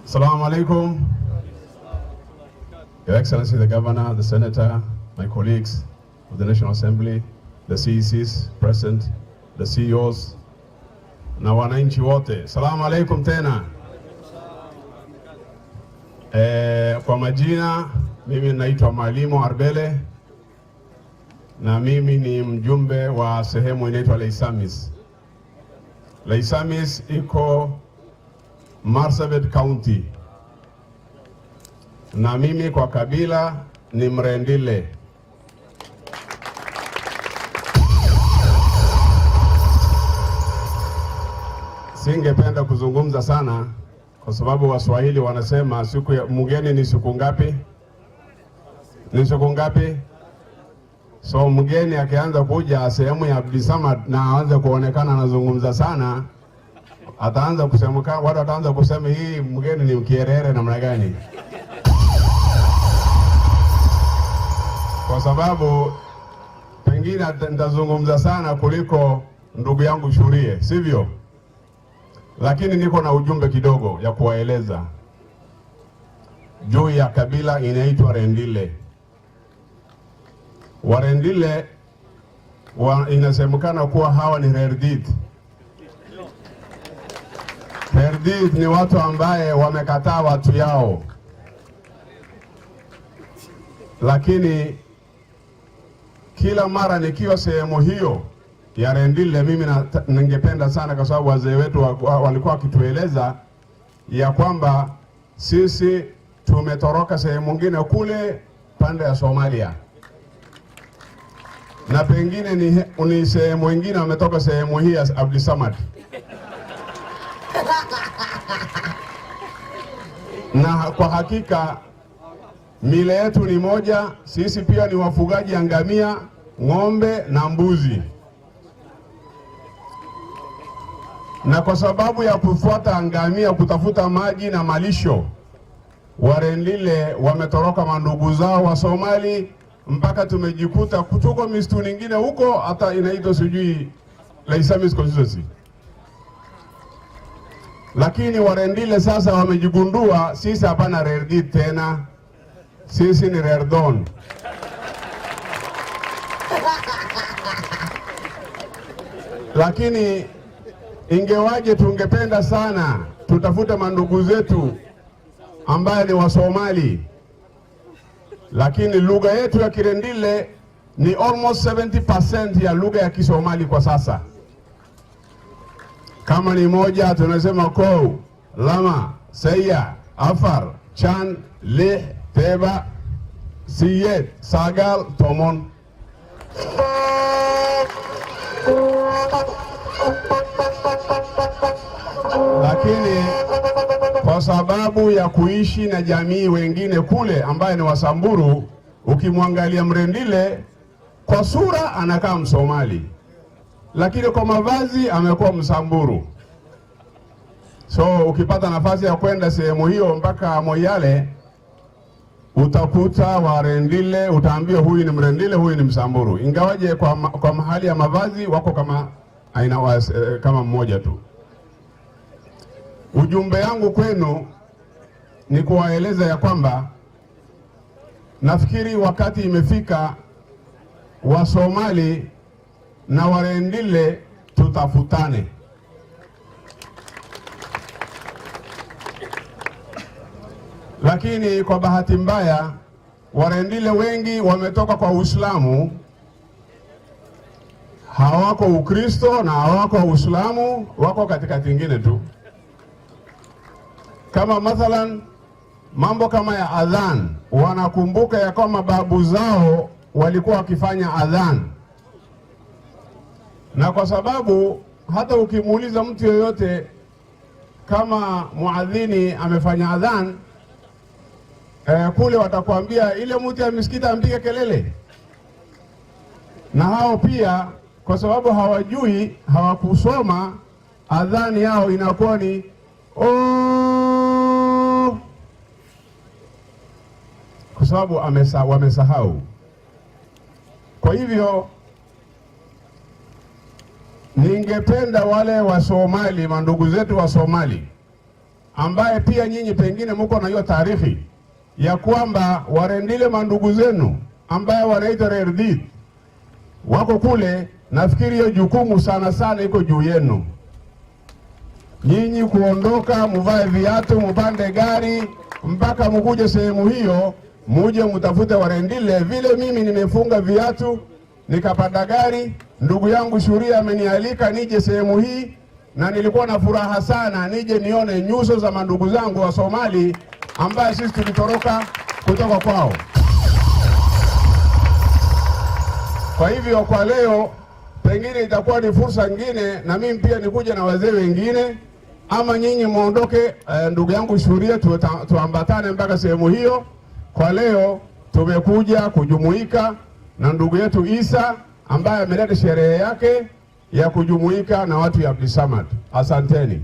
Assalamu alaikum. Your Excellency the Governor, the Senator, my colleagues of the National Assembly, the CECs present, the CEOs, na wananchi wote. Assalamu alaikum tena. Kwa majina, mimi naitwa Mwalimu Arbele na mimi ni mjumbe wa sehemu inaitwa Leisamis. Leisamis iko Marsabit County. Na mimi kwa kabila ni Mrendile. Singependa kuzungumza sana kwa sababu Waswahili wanasema siku ya mgeni ni siku ngapi? Ni siku ngapi? So mgeni akianza kuja sehemu ya Abdisamad na aanze kuonekana anazungumza sana, ataanza kusema watu wataanza kusema hii mgeni ni mkierere namna gani? Kwa sababu pengine nitazungumza sana kuliko ndugu yangu Shurie, sivyo? Lakini niko na ujumbe kidogo ya kuwaeleza juu ya kabila inaitwa Rendile. Warendile inasemekana kuwa hawa ni Rerdit. Rerdit ni watu ambaye wamekataa watu yao. Lakini kila mara nikiwa sehemu hiyo ya Rendile, mimi ningependa sana kwa sababu wazee wetu walikuwa wakitueleza ya kwamba sisi tumetoroka sehemu nyingine kule pande ya Somalia. Na pengine ni sehemu nyingine wametoka sehemu hii ya Abdisamad. Na kwa hakika mila yetu ni moja, sisi pia ni wafugaji ngamia, ng'ombe na mbuzi. Na kwa sababu ya kufuata ngamia kutafuta maji na malisho, Warendile wametoroka mandugu zao wa Somali mpaka tumejikuta kutoka misitu nyingine huko hata inaitwa sijui Leisamis constituency. Lakini Warendile sasa wamejigundua sisi hapana Rerdit tena, sisi ni Rerdon. Lakini ingewaje tungependa sana tutafute mandugu zetu ambaye ni wa Somali. Lakini lugha yetu ya Kirendile ni almost 70% ya lugha ya Kisomali kwa sasa. Kama ni moja tunasema Kou, Lama, Seya, Afar, Chan, Leh, Teba, Siyet, Sagal, Tomon. Lakini kwa sababu ya kuishi na jamii wengine kule ambaye ni Wasamburu, ukimwangalia Mrendile kwa sura anakaa Msomali, lakini kwa mavazi amekuwa Msamburu. So ukipata nafasi ya kwenda sehemu hiyo mpaka Moyale, utakuta Warendile, utaambiwa huyu ni Mrendile, huyu ni Msamburu. Ingawaje kwa mahali ya mavazi wako kama aina kama mmoja tu. Ujumbe yangu kwenu ni kuwaeleza ya kwamba nafikiri wakati imefika wa Somali na Warendile tutafutane. Lakini kwa bahati mbaya Warendile wengi wametoka kwa Uislamu, hawako Ukristo na hawako Uislamu, wako katikati nyingine tu. Kama mathalan mambo kama ya adhan, wanakumbuka ya kwamba babu zao walikuwa wakifanya adhan. Na kwa sababu hata ukimuuliza mtu yoyote kama muadhini amefanya adhan, kule watakwambia ile mtu ya misikiti ampige kelele. Na hao pia kwa sababu hawajui, hawakusoma, adhani yao inakuwa ni kwa sababu wamesahau. Kwa hivyo ningependa wale wa Somali, mandugu zetu wa Somali ambaye pia nyinyi pengine mko na hiyo taarifa ya kwamba Warendile mandugu zenu ambaye wanaitwa Rerdit wako kule. Nafikiri hiyo jukumu sana iko juu yenu nyinyi kuondoka, muvae viatu, mupande gari mpaka mkuje sehemu hiyo, muje mtafute Warendile. Vile mimi nimefunga viatu nikapanda gari, ndugu yangu Shuria amenialika nije sehemu hii, na nilikuwa na furaha sana nije nione nyuso za mandugu zangu wa Somali ambaye sisi tulitoroka kutoka kwao. Kwa hivyo kwa leo pengine itakuwa ni fursa nyingine na mimi pia nikuje na wazee wengine, ama nyinyi muondoke, ndugu yangu Shuria, tuambatane mpaka sehemu hiyo. Kwa leo tumekuja kujumuika na ndugu yetu Isa ambaye ameleta sherehe yake ya kujumuika na watu ya Abdisamad. Asanteni.